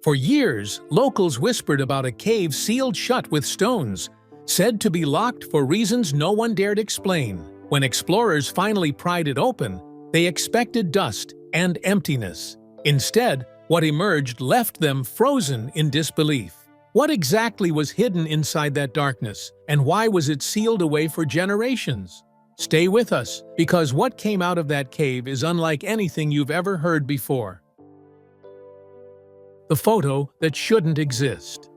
For years, locals whispered about a cave sealed shut with stones, said to be locked for reasons no one dared explain. When explorers finally pried it open, they expected dust and emptiness. Instead, what emerged left them frozen in disbelief. What exactly was hidden inside that darkness, and why was it sealed away for generations? Stay with us, because what came out of that cave is unlike anything you've ever heard before. The photo that shouldn't exist.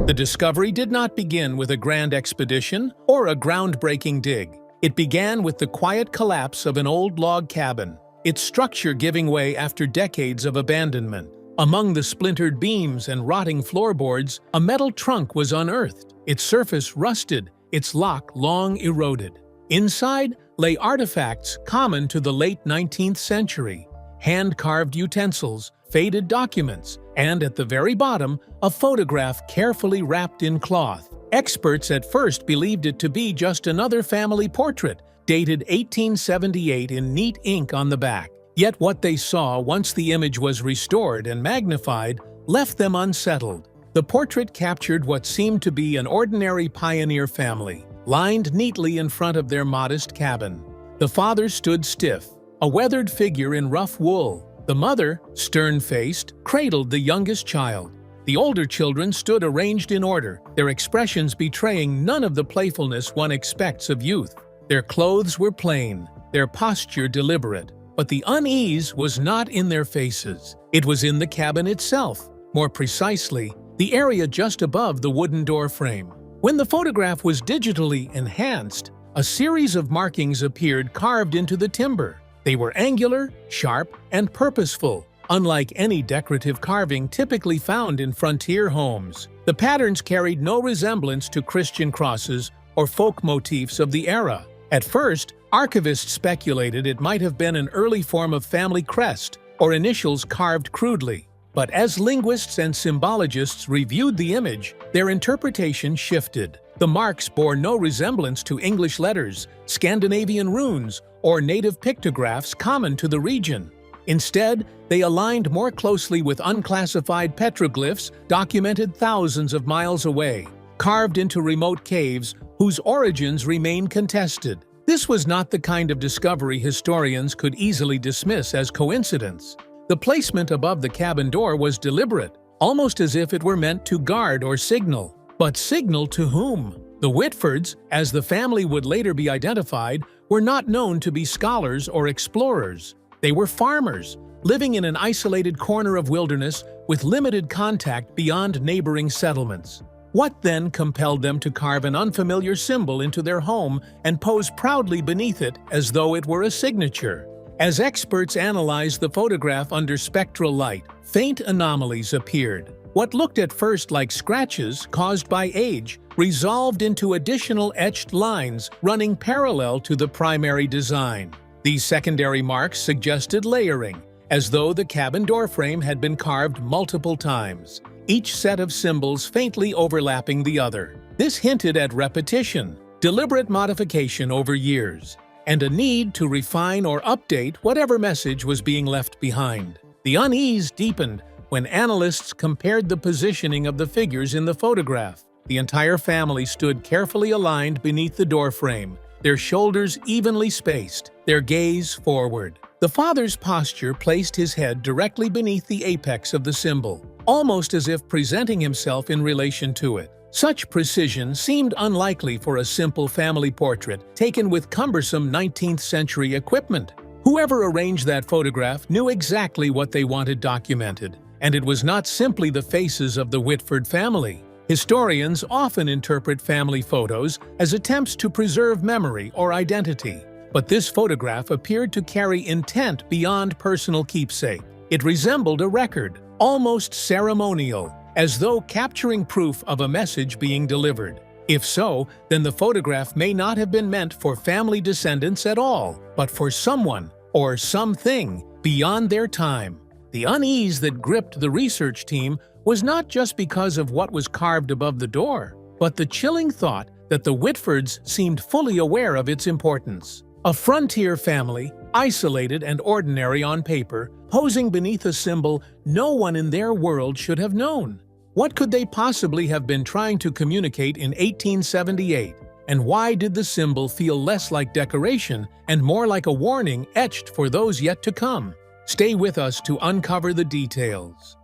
The discovery did not begin with a grand expedition or a groundbreaking dig. It began with the quiet collapse of an old log cabin, its structure giving way after decades of abandonment. Among the splintered beams and rotting floorboards, a metal trunk was unearthed, its surface rusted, its lock long eroded. Inside lay artifacts common to the late 19th century: hand-carved utensils, faded documents, and at the very bottom, a photograph carefully wrapped in cloth. Experts at first believed it to be just another family portrait, dated 1878 in neat ink on the back. Yet what they saw once the image was restored and magnified left them unsettled. The portrait captured what seemed to be an ordinary pioneer family, lined neatly in front of their modest cabin. The father stood stiff, a weathered figure in rough wool. The mother, stern-faced, cradled the youngest child. The older children stood arranged in order, their expressions betraying none of the playfulness one expects of youth. Their clothes were plain, their posture deliberate, but the unease was not in their faces. It was in the cabin itself, more precisely, the area just above the wooden door frame. When the photograph was digitally enhanced, a series of markings appeared carved into the timber. They were angular, sharp, and purposeful, unlike any decorative carving typically found in frontier homes. The patterns carried no resemblance to Christian crosses or folk motifs of the era. At first, archivists speculated it might have been an early form of family crest or initials carved crudely. But as linguists and symbologists reviewed the image, their interpretation shifted. The marks bore no resemblance to English letters, Scandinavian runes, or native pictographs common to the region. Instead, they aligned more closely with unclassified petroglyphs documented thousands of miles away, carved into remote caves whose origins remain contested. This was not the kind of discovery historians could easily dismiss as coincidence. The placement above the cabin door was deliberate, almost as if it were meant to guard or signal. But signal to whom? The Whitfords, as the family would later be identified, were not known to be scholars or explorers. They were farmers, living in an isolated corner of wilderness with limited contact beyond neighboring settlements. What then compelled them to carve an unfamiliar symbol into their home and pose proudly beneath it as though it were a signature? As experts analyzed the photograph under spectral light, faint anomalies appeared. What looked at first like scratches caused by age resolved into additional etched lines running parallel to the primary design. These secondary marks suggested layering, as though the cabin doorframe had been carved multiple times, each set of symbols faintly overlapping the other. This hinted at repetition, deliberate modification over years, and a need to refine or update whatever message was being left behind. The unease deepened when analysts compared the positioning of the figures in the photograph. The entire family stood carefully aligned beneath the doorframe, their shoulders evenly spaced, their gaze forward. The father's posture placed his head directly beneath the apex of the symbol, almost as if presenting himself in relation to it. Such precision seemed unlikely for a simple family portrait taken with cumbersome 19th-century equipment. Whoever arranged that photograph knew exactly what they wanted documented, and it was not simply the faces of the Whitford family. Historians often interpret family photos as attempts to preserve memory or identity, but this photograph appeared to carry intent beyond personal keepsake. It resembled a record, almost ceremonial, as though capturing proof of a message being delivered. If so, then the photograph may not have been meant for family descendants at all, but for someone or something beyond their time. The unease that gripped the research team was not just because of what was carved above the door, but the chilling thought that the Whitfords seemed fully aware of its importance. A frontier family, isolated and ordinary on paper, posing beneath a symbol no one in their world should have known. What could they possibly have been trying to communicate in 1878? And why did the symbol feel less like decoration and more like a warning etched for those yet to come? Stay with us to uncover the details.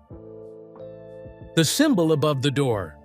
The symbol above the door.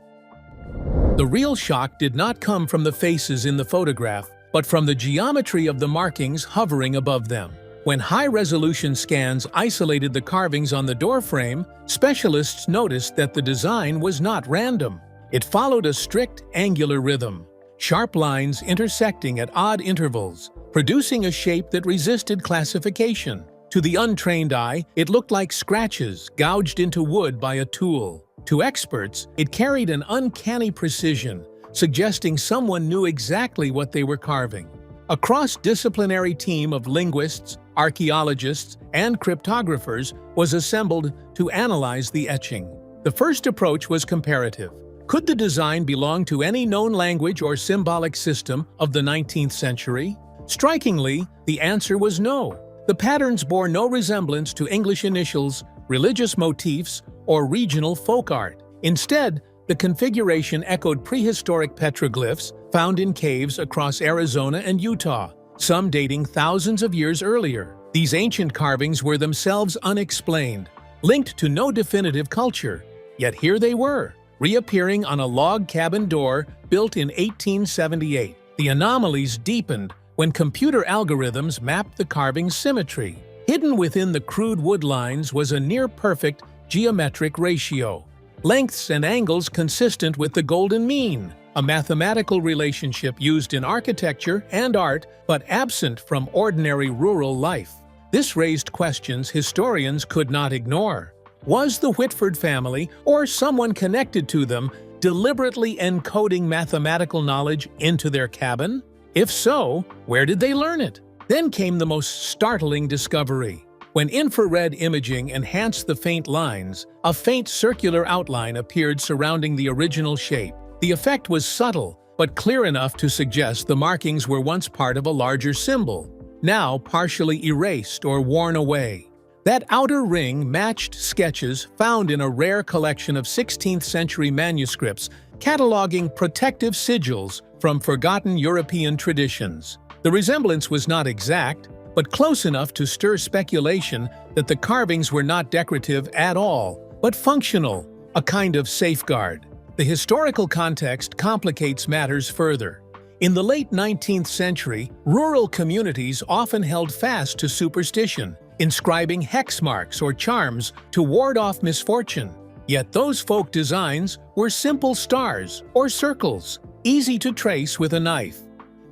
The real shock did not come from the faces in the photograph, but from the geometry of the markings hovering above them. When high-resolution scans isolated the carvings on the doorframe, specialists noticed that the design was not random. It followed a strict, angular rhythm, sharp lines intersecting at odd intervals, producing a shape that resisted classification. To the untrained eye, it looked like scratches gouged into wood by a tool. To experts, it carried an uncanny precision, suggesting someone knew exactly what they were carving. A cross-disciplinary team of linguists, archaeologists, and cryptographers was assembled to analyze the etching. The first approach was comparative. Could the design belong to any known language or symbolic system of the 19th century? Strikingly, the answer was no. The patterns bore no resemblance to English initials, religious motifs, or regional folk art. Instead, the configuration echoed prehistoric petroglyphs found in caves across Arizona and Utah, some dating thousands of years earlier. These ancient carvings were themselves unexplained, linked to no definitive culture. Yet here they were, reappearing on a log cabin door built in 1878. The anomalies deepened when computer algorithms mapped the carving's symmetry. Hidden within the crude wood lines was a near-perfect geometric ratio, lengths and angles consistent with the golden mean, a mathematical relationship used in architecture and art but absent from ordinary rural life. This raised questions historians could not ignore. Was the Whitford family, or someone connected to them, deliberately encoding mathematical knowledge into their cabin? If so, where did they learn it? Then came the most startling discovery. When infrared imaging enhanced the faint lines, a faint circular outline appeared surrounding the original shape. The effect was subtle, but clear enough to suggest the markings were once part of a larger symbol, now partially erased or worn away. That outer ring matched sketches found in a rare collection of 16th-century manuscripts cataloging protective sigils from forgotten European traditions. The resemblance was not exact, but close enough to stir speculation that the carvings were not decorative at all, but functional, a kind of safeguard. The historical context complicates matters further. In the late 19th century, rural communities often held fast to superstition, inscribing hex marks or charms to ward off misfortune. Yet those folk designs were simple stars or circles, easy to trace with a knife.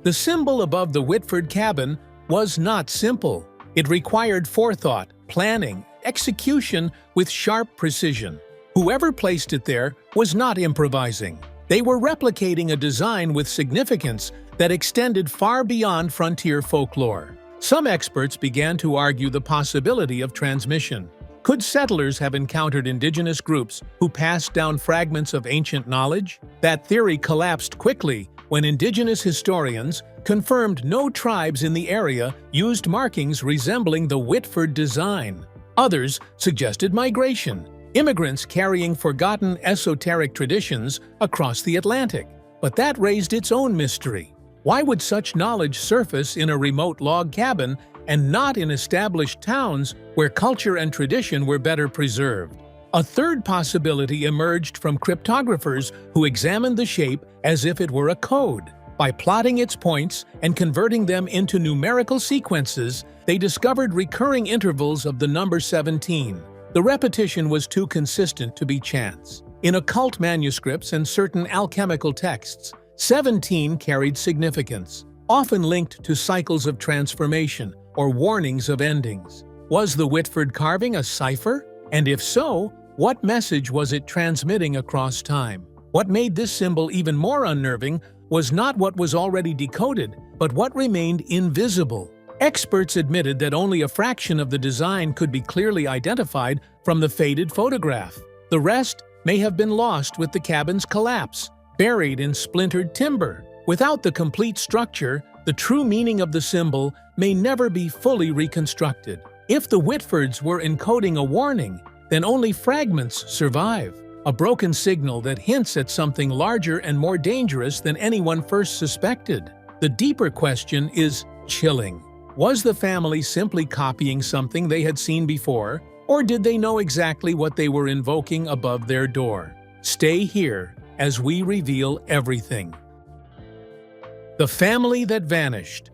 The symbol above the Whitford cabin was not simple. It required forethought, planning, execution with sharp precision. Whoever placed it there was not improvising. They were replicating a design with significance that extended far beyond frontier folklore. Some experts began to argue the possibility of transmission. Could settlers have encountered indigenous groups who passed down fragments of ancient knowledge? That theory collapsed quickly when indigenous historians confirmed no tribes in the area used markings resembling the Whitford design. Others suggested migration, immigrants carrying forgotten esoteric traditions across the Atlantic. But that raised its own mystery. Why would such knowledge surface in a remote log cabin and not in established towns where culture and tradition were better preserved? A third possibility emerged from cryptographers who examined the shape as if it were a code. By plotting its points and converting them into numerical sequences, they discovered recurring intervals of the number 17. The repetition was too consistent to be chance. In occult manuscripts and certain alchemical texts, 17 carried significance, often linked to cycles of transformation or warnings of endings. Was the Whitford carving a cipher? And if so, what message was it transmitting across time? What made this symbol even more unnerving was not what was already decoded, but what remained invisible. Experts admitted that only a fraction of the design could be clearly identified from the faded photograph. The rest may have been lost with the cabin's collapse, buried in splintered timber. Without the complete structure, the true meaning of the symbol may never be fully reconstructed. If the Whitfords were encoding a warning, then only fragments survive, a broken signal that hints at something larger and more dangerous than anyone first suspected. The deeper question is chilling. Was the family simply copying something they had seen before, or did they know exactly what they were invoking above their door? Stay here as we reveal everything. The family that vanished.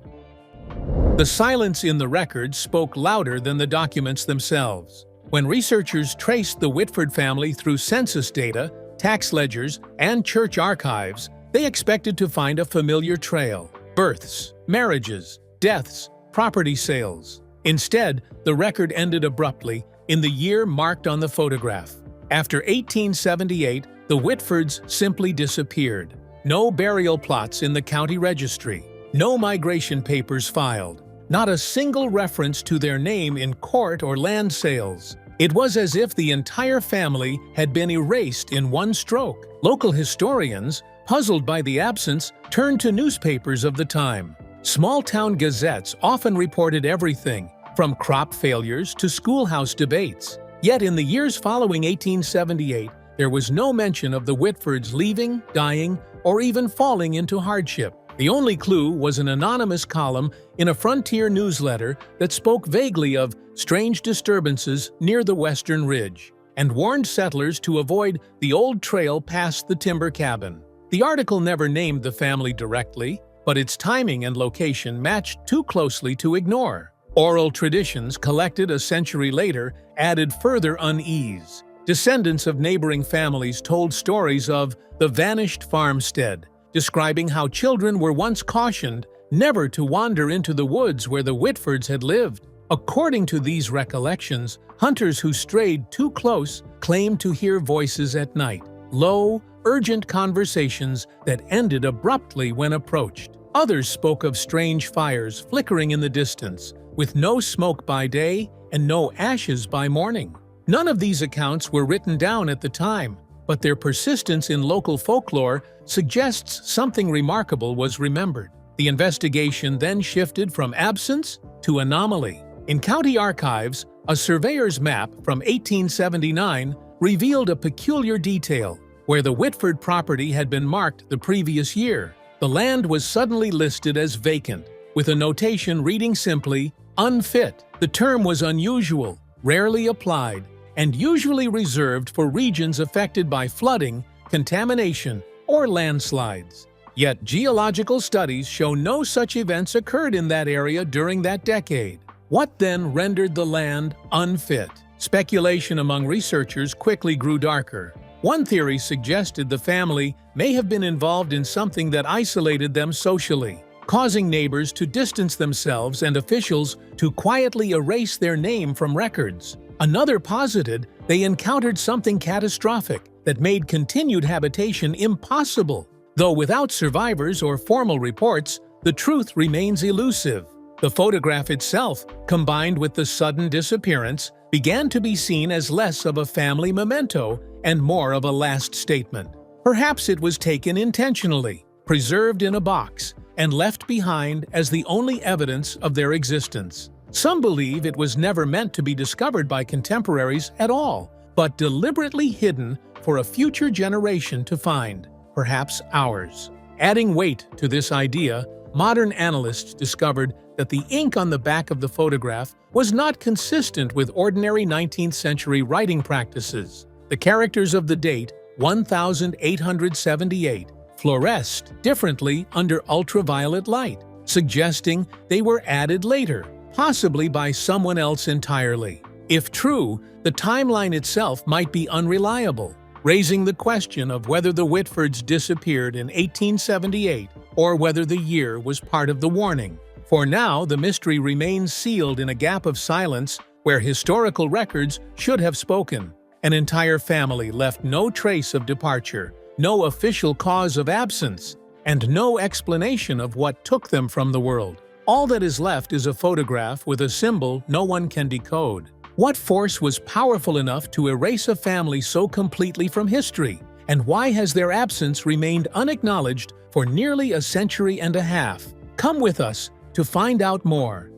The silence in the records spoke louder than the documents themselves. When researchers traced the Whitford family through census data, tax ledgers, and church archives, they expected to find a familiar trail: births, marriages, deaths, property sales. Instead, the record ended abruptly in the year marked on the photograph. After 1878, the Whitfords simply disappeared. No burial plots in the county registry. No migration papers filed. Not a single reference to their name in court or land sales. It was as if the entire family had been erased in one stroke. Local historians, puzzled by the absence, turned to newspapers of the time. Small-town gazettes often reported everything, from crop failures to schoolhouse debates. Yet in the years following 1878, there was no mention of the Whitfords leaving, dying, or even falling into hardship. The only clue was an anonymous column in a frontier newsletter that spoke vaguely of strange disturbances near the western ridge and warned settlers to avoid the old trail past the timber cabin. The article never named the family directly, but its timing and location matched too closely to ignore. Oral traditions collected a century later added further unease. Descendants of neighboring families told stories of the vanished farmstead, describing how children were once cautioned never to wander into the woods where the Whitfords had lived. According to these recollections, hunters who strayed too close claimed to hear voices at night, low, urgent conversations that ended abruptly when approached. Others spoke of strange fires flickering in the distance, with no smoke by day and no ashes by morning. None of these accounts were written down at the time, but their persistence in local folklore suggests something remarkable was remembered. The investigation then shifted from absence to anomaly. In county archives, a surveyor's map from 1879 revealed a peculiar detail. Where the Whitford property had been marked the previous year, the land was suddenly listed as vacant, with a notation reading simply, "unfit." The term was unusual, rarely applied, and usually reserved for regions affected by flooding, contamination, or landslides. Yet geological studies show no such events occurred in that area during that decade. What then rendered the land unfit? Speculation among researchers quickly grew darker. One theory suggested the family may have been involved in something that isolated them socially, causing neighbors to distance themselves and officials to quietly erase their name from records. Another posited they encountered something catastrophic that made continued habitation impossible. Though without survivors or formal reports, the truth remains elusive. The photograph itself, combined with the sudden disappearance, began to be seen as less of a family memento and more of a last statement. Perhaps it was taken intentionally, preserved in a box, and left behind as the only evidence of their existence. Some believe it was never meant to be discovered by contemporaries at all, but deliberately hidden for a future generation to find, perhaps ours. Adding weight to this idea, modern analysts discovered that the ink on the back of the photograph was not consistent with ordinary 19th century writing practices. The characters of the date, 1878, fluoresced differently under ultraviolet light, suggesting they were added later, possibly by someone else entirely. If true, the timeline itself might be unreliable, raising the question of whether the Whitfords disappeared in 1878 or whether the year was part of the warning. For now, the mystery remains sealed in a gap of silence where historical records should have spoken. An entire family left no trace of departure, no official cause of absence, and no explanation of what took them from the world. All that is left is a photograph with a symbol no one can decode. What force was powerful enough to erase a family so completely from history? And why has their absence remained unacknowledged for nearly a century and a half? Come with us to find out more.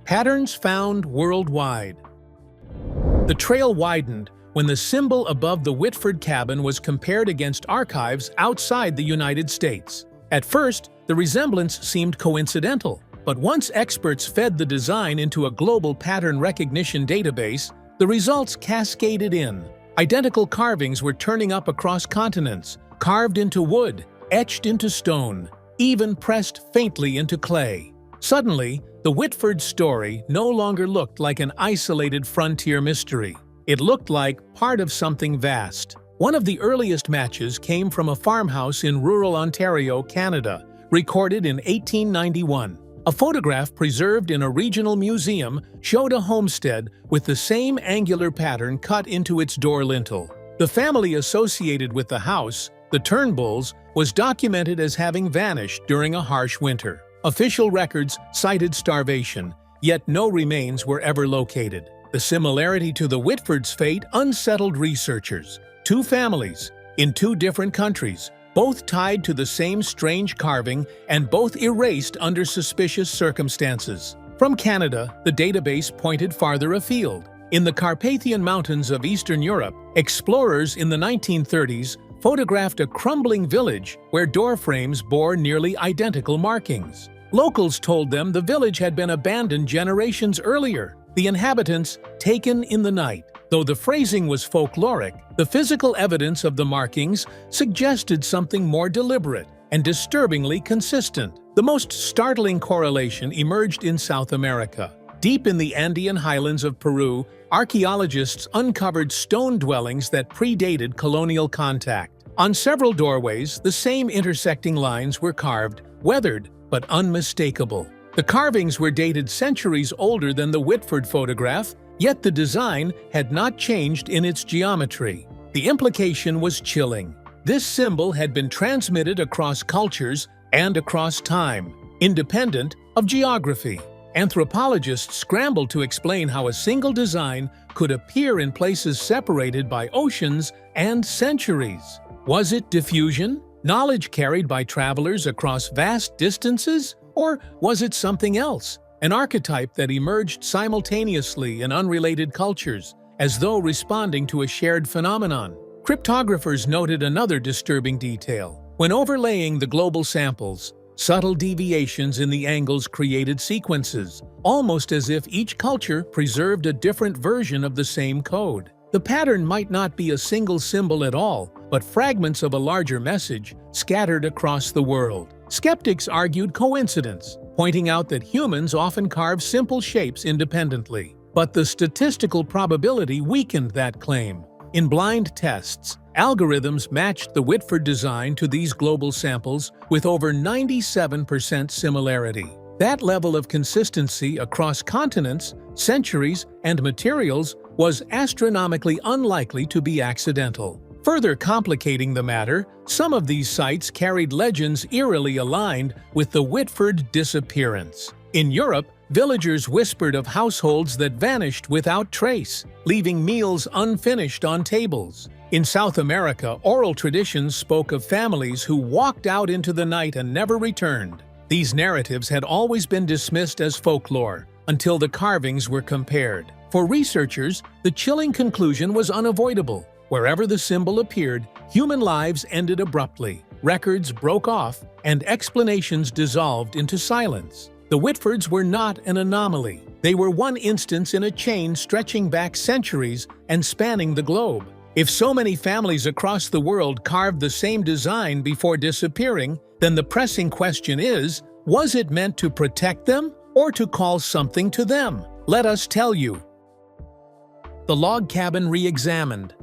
Patterns found worldwide. The trail widened when the symbol above the Whitford cabin was compared against archives outside the United States. At first, the resemblance seemed coincidental, but once experts fed the design into a global pattern recognition database, the results cascaded in. Identical carvings were turning up across continents, carved into wood, etched into stone, even pressed faintly into clay. Suddenly, the Whitford story no longer looked like an isolated frontier mystery. It looked like part of something vast. One of the earliest matches came from a farmhouse in rural Ontario, Canada, recorded in 1891. A photograph preserved in a regional museum showed a homestead with the same angular pattern cut into its door lintel. The family associated with the house, the Turnbulls, was documented as having vanished during a harsh winter. Official records cited starvation, yet no remains were ever located. The similarity to the Whitford's fate unsettled researchers. Two families, in two different countries, both tied to the same strange carving and both erased under suspicious circumstances. From Canada, the database pointed farther afield. In the Carpathian Mountains of Eastern Europe, explorers in the 1930s photographed a crumbling village where doorframes bore nearly identical markings. Locals told them the village had been abandoned generations earlier, the inhabitants taken in the night. Though the phrasing was folkloric, the physical evidence of the markings suggested something more deliberate and disturbingly consistent. The most startling correlation emerged in South America. Deep in the Andean highlands of Peru, archaeologists uncovered stone dwellings that predated colonial contact. On several doorways, the same intersecting lines were carved, weathered but unmistakable. The carvings were dated centuries older than the Whitford photograph, yet the design had not changed in its geometry. The implication was chilling. This symbol had been transmitted across cultures and across time, independent of geography. Anthropologists scrambled to explain how a single design could appear in places separated by oceans and centuries. Was it diffusion? Knowledge carried by travelers across vast distances? Or was it something else? An archetype that emerged simultaneously in unrelated cultures, as though responding to a shared phenomenon. Cryptographers noted another disturbing detail. When overlaying the global samples, subtle deviations in the angles created sequences, almost as if each culture preserved a different version of the same code. The pattern might not be a single symbol at all, but fragments of a larger message scattered across the world. Skeptics argued coincidence, pointing out that humans often carve simple shapes independently. But the statistical probability weakened that claim. In blind tests, algorithms matched the Whitford design to these global samples with over 97% similarity. That level of consistency across continents, centuries, and materials was astronomically unlikely to be accidental. Further complicating the matter, some of these sites carried legends eerily aligned with the Whitford disappearance. In Europe, villagers whispered of households that vanished without trace, leaving meals unfinished on tables. In South America, oral traditions spoke of families who walked out into the night and never returned. These narratives had always been dismissed as folklore, until the carvings were compared. For researchers, the chilling conclusion was unavoidable. Wherever the symbol appeared, human lives ended abruptly, records broke off, and explanations dissolved into silence. The Whitfords were not an anomaly. They were one instance in a chain stretching back centuries and spanning the globe. If so many families across the world carved the same design before disappearing, then the pressing question is, was it meant to protect them or to call something to them? Let us tell you. The log cabin re-examined.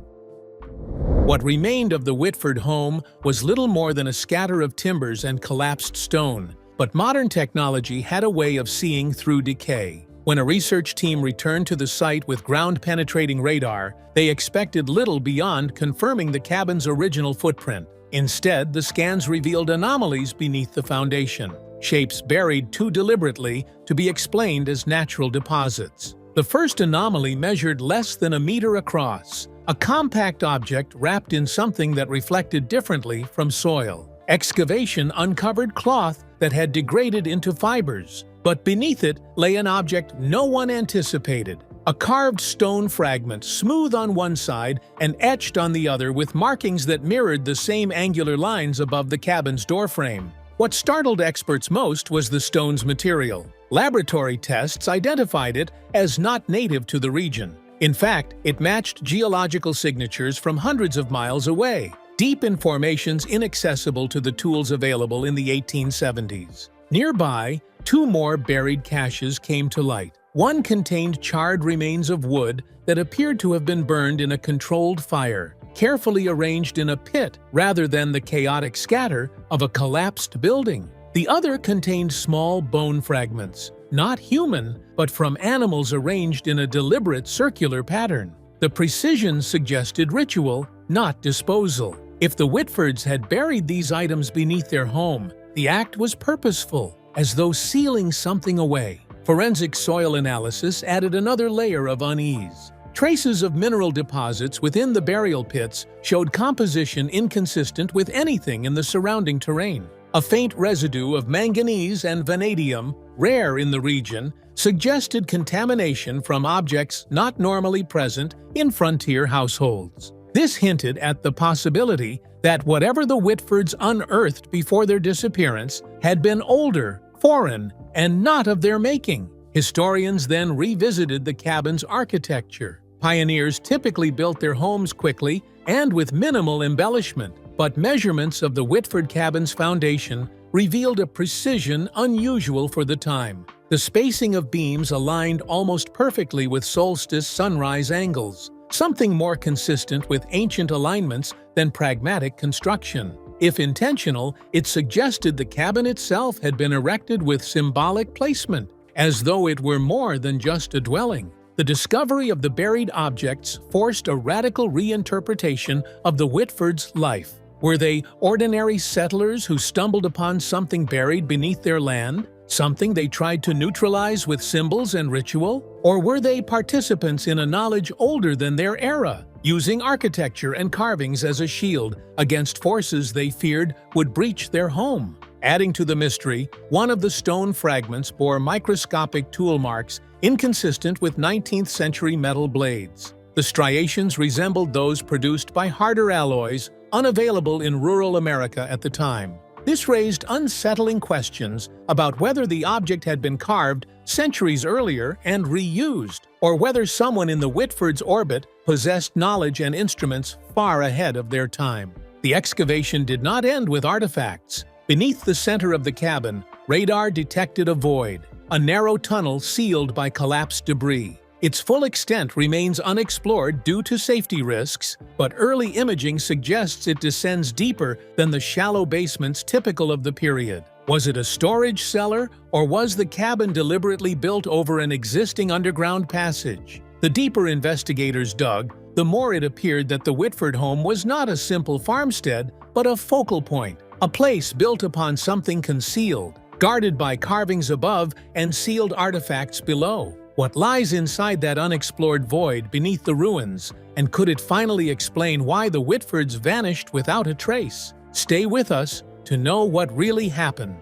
What remained of the Whitford home was little more than a scatter of timbers and collapsed stone, but modern technology had a way of seeing through decay. When a research team returned to the site with ground-penetrating radar, they expected little beyond confirming the cabin's original footprint. Instead, the scans revealed anomalies beneath the foundation, shapes buried too deliberately to be explained as natural deposits. The first anomaly measured less than a meter across, a compact object wrapped in something that reflected differently from soil. Excavation uncovered cloth that had degraded into fibers, But beneath it lay an object no one anticipated. A carved stone fragment, smooth on one side and etched on the other with markings that mirrored the same angular lines above the cabin's doorframe. What startled experts most was the stone's material. Laboratory tests identified it as not native to the region. In fact, it matched geological signatures from hundreds of miles away, deep in formations inaccessible to the tools available in the 1870s. Nearby, two more buried caches came to light. One contained charred remains of wood that appeared to have been burned in a controlled fire, carefully arranged in a pit rather than the chaotic scatter of a collapsed building. The other contained small bone fragments, not human, but from animals arranged in a deliberate circular pattern. The precision suggested ritual, not disposal. If the Whitfords had buried these items beneath their home, the act was purposeful, as though sealing something away. Forensic soil analysis added another layer of unease. Traces of mineral deposits within the burial pits showed composition inconsistent with anything in the surrounding terrain. A faint residue of manganese and vanadium, rare in the region, suggested contamination from objects not normally present in frontier households. This hinted at the possibility that whatever the Whitfords unearthed before their disappearance had been older, foreign, and not of their making. Historians then revisited the cabin's architecture. Pioneers typically built their homes quickly and with minimal embellishment, but measurements of the Whitford cabin's foundation revealed a precision unusual for the time. The spacing of beams aligned almost perfectly with solstice sunrise angles, something more consistent with ancient alignments than pragmatic construction. If intentional, it suggested the cabin itself had been erected with symbolic placement, as though it were more than just a dwelling. The discovery of the buried objects forced a radical reinterpretation of the Whitfords' life. Were they ordinary settlers who stumbled upon something buried beneath their land, something they tried to neutralize with symbols and ritual? Or were they participants in a knowledge older than their era, using architecture and carvings as a shield against forces they feared would breach their home? Adding to the mystery, one of the stone fragments bore microscopic tool marks inconsistent with 19th-century metal blades. The striations resembled those produced by harder alloys unavailable in rural America at the time. This raised unsettling questions about whether the object had been carved centuries earlier and reused, or whether someone in the Whitfords' orbit possessed knowledge and instruments far ahead of their time. The excavation did not end with artifacts. Beneath the center of the cabin, radar detected a void, a narrow tunnel sealed by collapsed debris. Its full extent remains unexplored due to safety risks, but early imaging suggests it descends deeper than the shallow basements typical of the period. Was it a storage cellar, or was the cabin deliberately built over an existing underground passage? The deeper investigators dug, the more it appeared that the Whitford home was not a simple farmstead, but a focal point, a place built upon something concealed, guarded by carvings above and sealed artifacts below. What lies inside that unexplored void beneath the ruins, and could it finally explain why the Whitfords vanished without a trace? Stay with us to know what really happened.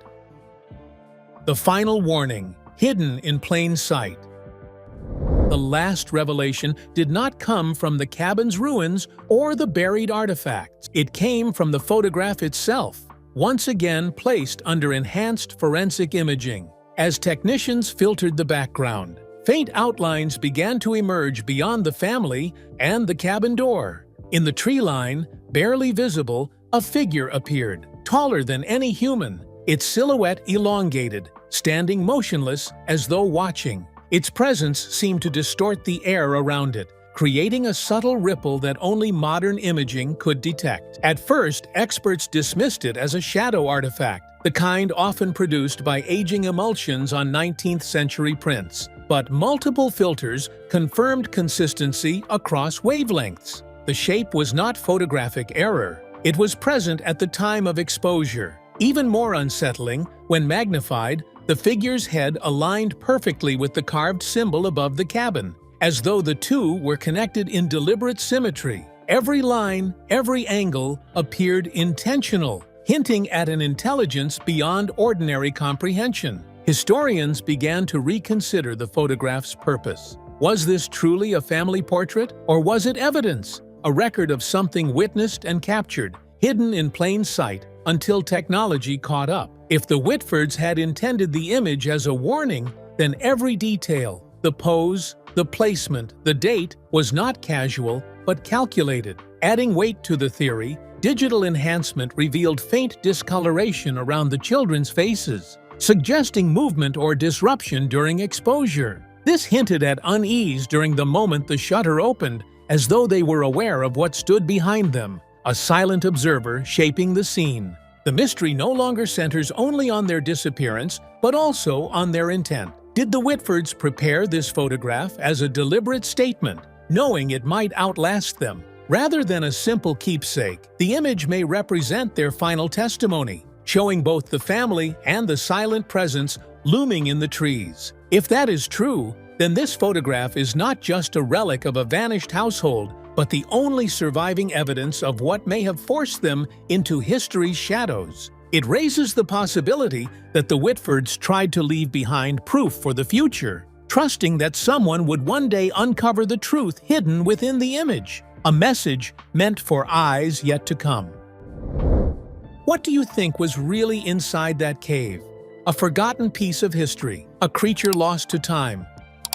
The final warning, hidden in plain sight. The last revelation did not come from the cabin's ruins or the buried artifacts. It came from the photograph itself, once again placed under enhanced forensic imaging. As technicians filtered the background, faint outlines began to emerge beyond the family and the cabin door. In the tree line, barely visible, a figure appeared, taller than any human, its silhouette elongated, standing motionless as though watching. Its presence seemed to distort the air around it, creating a subtle ripple that only modern imaging could detect. At first, experts dismissed it as a shadow artifact, the kind often produced by aging emulsions on 19th-century prints. But multiple filters confirmed consistency across wavelengths. The shape was not photographic error. It was present at the time of exposure. Even more unsettling, when magnified, the figure's head aligned perfectly with the carved symbol above the cabin, as though the two were connected in deliberate symmetry. Every line, every angle appeared intentional, hinting at an intelligence beyond ordinary comprehension. Historians began to reconsider the photograph's purpose. Was this truly a family portrait, or was it evidence, a record of something witnessed and captured, hidden in plain sight until technology caught up? If the Whitfords had intended the image as a warning, then every detail, the pose, the placement, the date, was not casual but calculated. Adding weight to the theory, digital enhancement revealed faint discoloration around the children's faces, suggesting movement or disruption during exposure. This hinted at unease during the moment the shutter opened, as though they were aware of what stood behind them, a silent observer shaping the scene. The mystery no longer centers only on their disappearance, but also on their intent. Did the Whitfords prepare this photograph as a deliberate statement, knowing it might outlast them? Rather than a simple keepsake, the image may represent their final testimony, showing both the family and the silent presence looming in the trees. If that is true, then this photograph is not just a relic of a vanished household, but the only surviving evidence of what may have forced them into history's shadows. It raises the possibility that the Whitfords tried to leave behind proof for the future, trusting that someone would one day uncover the truth hidden within the image, a message meant for eyes yet to come. What do you think was really inside that cave? A forgotten piece of history, a creature lost to time,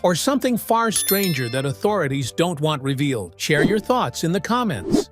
or something far stranger that authorities don't want revealed? Share your thoughts in the comments.